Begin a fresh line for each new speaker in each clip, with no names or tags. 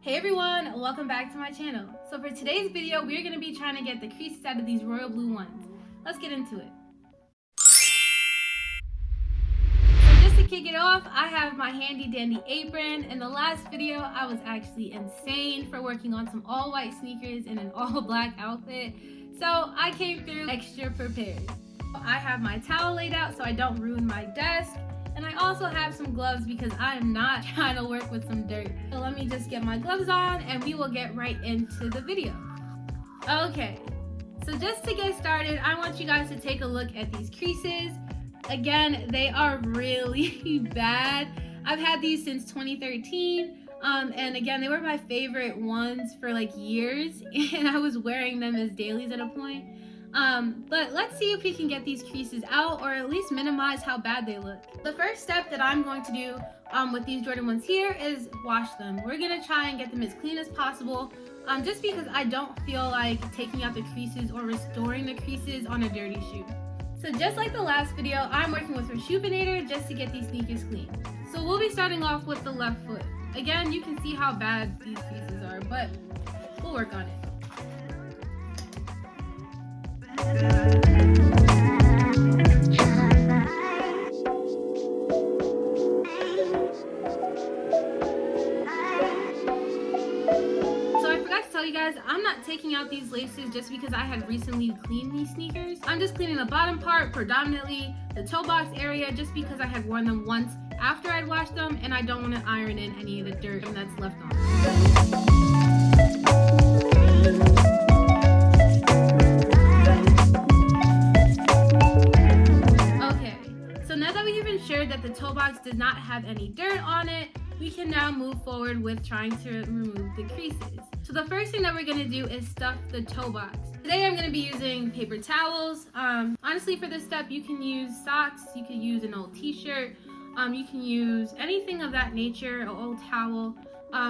Hey everyone, welcome back to my channel. So for today's video, we're going to be trying to get the creases out of these royal blue ones. Let's get into it. So just to kick it off, I have my handy dandy apron. In the last video, I was actually insane for working on some all white sneakers in an all black outfit. So I came through extra prepared. I have my towel laid out so I don't ruin my desk. And I also have some gloves because I am not trying to work with some dirt. So let me just get my gloves on and we will get right into the video. Okay, so just to get started, I want you guys to take a look at these creases. Again, they are really bad. I've had these since 2013. And again, they were my favorite ones for like years and I was wearing them as dailies at a point. But let's see if we can get these creases out or at least minimize how bad they look. The first step that I'm going to do with these Jordan ones here is wash them. We're gonna try and get them as clean as possible just because I don't feel like taking out the creases or restoring the creases on a dirty shoe. So just like the last video, I'm working with Reshoopinator just to get these sneakers clean. So we'll be starting off with the left foot. Again, you can see how bad these creases are, but we'll work on it. You guys, I'm not taking out these laces just because I had recently cleaned these sneakers. I'm just cleaning the bottom part, predominantly the toe box area, just because I had worn them once after I'd washed them and I don't want to iron in any of the dirt that's left on. Okay, so now that we have ensured that the toe box does not have any dirt on it, we can now move forward with trying to remove the creases. So the first thing that we're gonna do is stuff the toe box. Today I'm gonna be using paper towels. Honestly, for this step, you can use socks, you could use an old t-shirt, you can use anything of that nature, an old towel.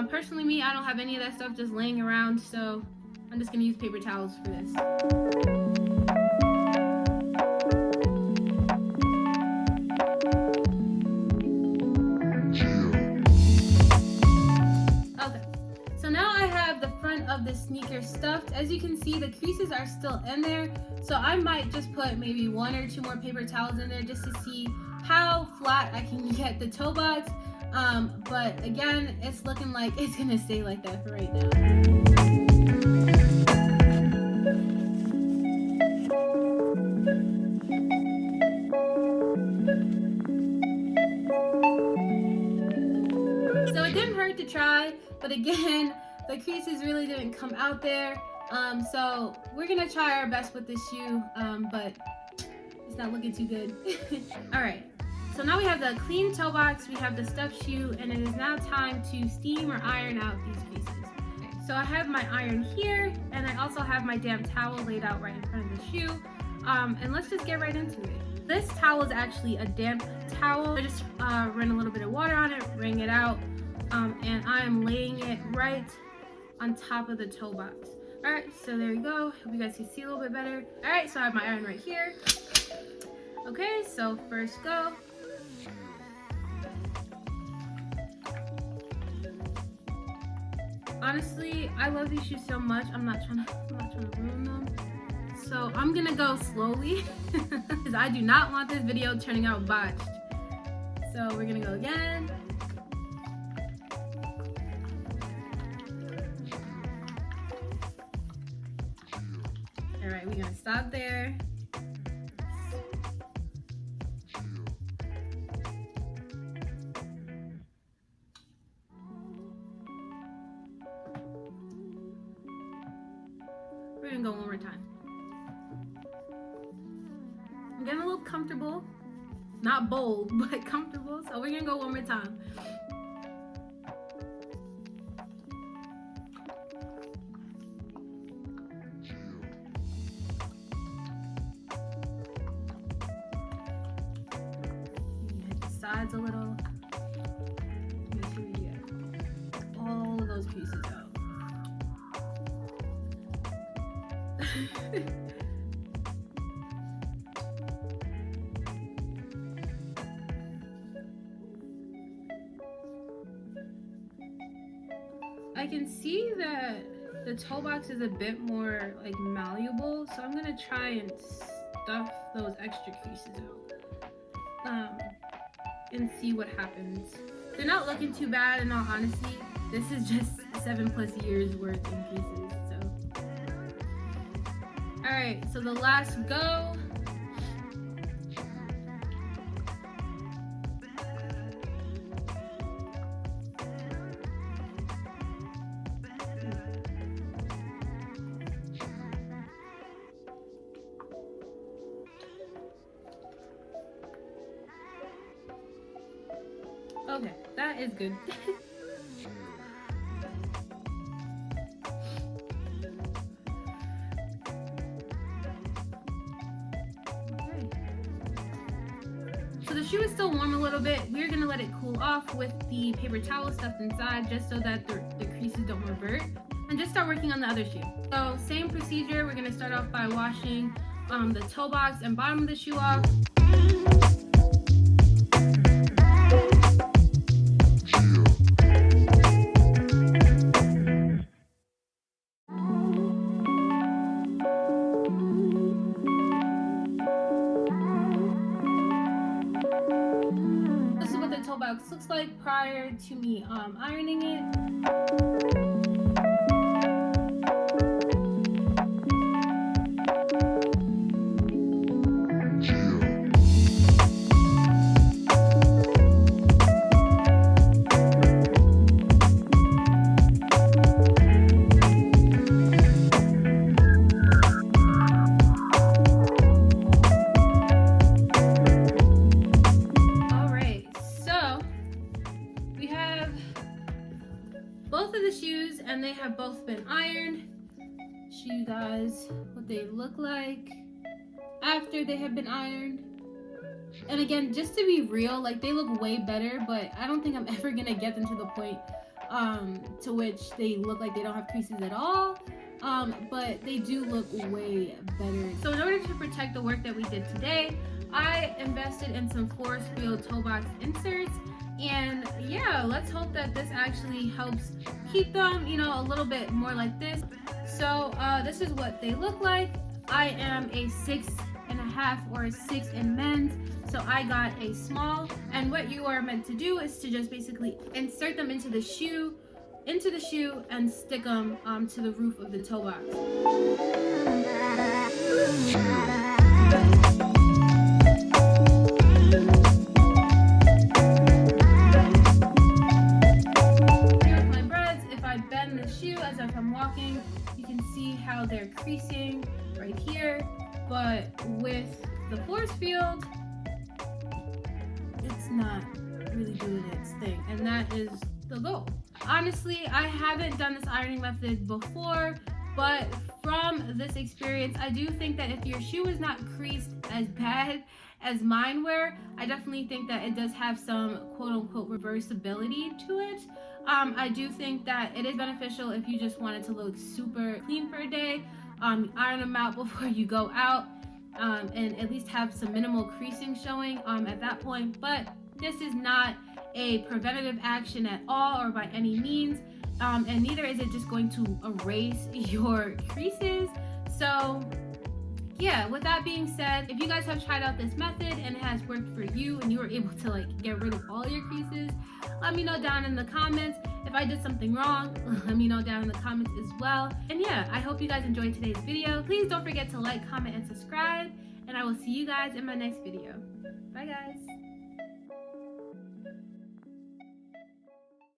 Personally, me, I don't have any of that stuff just laying around, so I'm just gonna use paper towels for this. Of the sneaker stuffed. As you can see, the creases are still in there, so I might just put maybe one or two more paper towels in there just to see how flat I can get the toe box. But again, it's looking like it's gonna stay like that for right now. So it didn't hurt to try, but again, the creases really didn't come out there. So we're gonna try our best with this shoe, but it's not looking too good. All right, so now we have the clean toe box, we have the stuffed shoe, and it is now time to steam or iron out these creases. Okay, so I have my iron here, and I also have my damp towel laid out right in front of the shoe. And let's just get right into it. This towel is actually a damp towel. I just ran a little bit of water on it, wring it out, and I am laying it right on top of the toe box. All right, so there you go. Hope you guys can see a little bit better. All right, so I have my iron right here. Okay, so first go. Honestly, I love these shoes so much. I'm not trying to ruin them. So I'm gonna go slowly because I do not want this video turning out botched. So we're gonna go again. All right, we're gonna stop there. We're gonna go one more time. I'm getting a little comfortable. Not bold, but comfortable. So we're gonna go one more time. Sides a little. Make sure you get all of those creases out. I I can see that the toe box is a bit more like malleable, so I'm gonna try and stuff those extra creases out and see what happens. They're not looking too bad, in all honesty. This is just 7+ years worth in creases. So all right, so the last go. Okay, that is good. Okay. So the shoe is still warm a little bit. We're gonna let it cool off with the paper towel stuffed inside just so that the creases don't revert. And just start working on the other shoe. So same procedure, we're gonna start off by washing the toe box and bottom of the shoe off. This is what the toe box looks like prior to me ironing it. Both of the shoes, and they have both been ironed. Show you guys what they look like after they have been ironed. And again, just to be real, like they look way better, but I don't think I'm ever gonna get them to the point to which they look like they don't have creases at all. But they do look way better. So in order to protect the work that we did today, I invested in some force field toe box inserts. And yeah, let's hope that this actually helps keep them, you know, a little bit more like this. So this is what they look like. I am a 6.5 or a 6 in men's, so I got a small. And what you are meant to do is to just basically insert them into the shoe, and stick them to the roof of the toe box. As if I'm walking, you can see how they're creasing right here, but with the force field, it's not really doing its thing, and that is the goal. Honestly, I haven't done this ironing method before, but from this experience, I do think that if your shoe is not creased as bad as mine were, I definitely think that it does have some quote-unquote reversibility to it. I do think that it is beneficial if you just want it to look super clean for a day. Iron them out before you go out, and at least have some minimal creasing showing at that point. But this is not a preventative action at all, or by any means, and neither is it just going to erase your creases. So yeah, with that being said, if you guys have tried out this method and it has worked for you and you were able to like get rid of all your creases, let me know down in the comments. If I did something wrong, let me know down in the comments as well. And yeah, I hope you guys enjoyed today's video. Please don't forget to like, comment, and subscribe, and I will see you guys in my next video. Bye guys.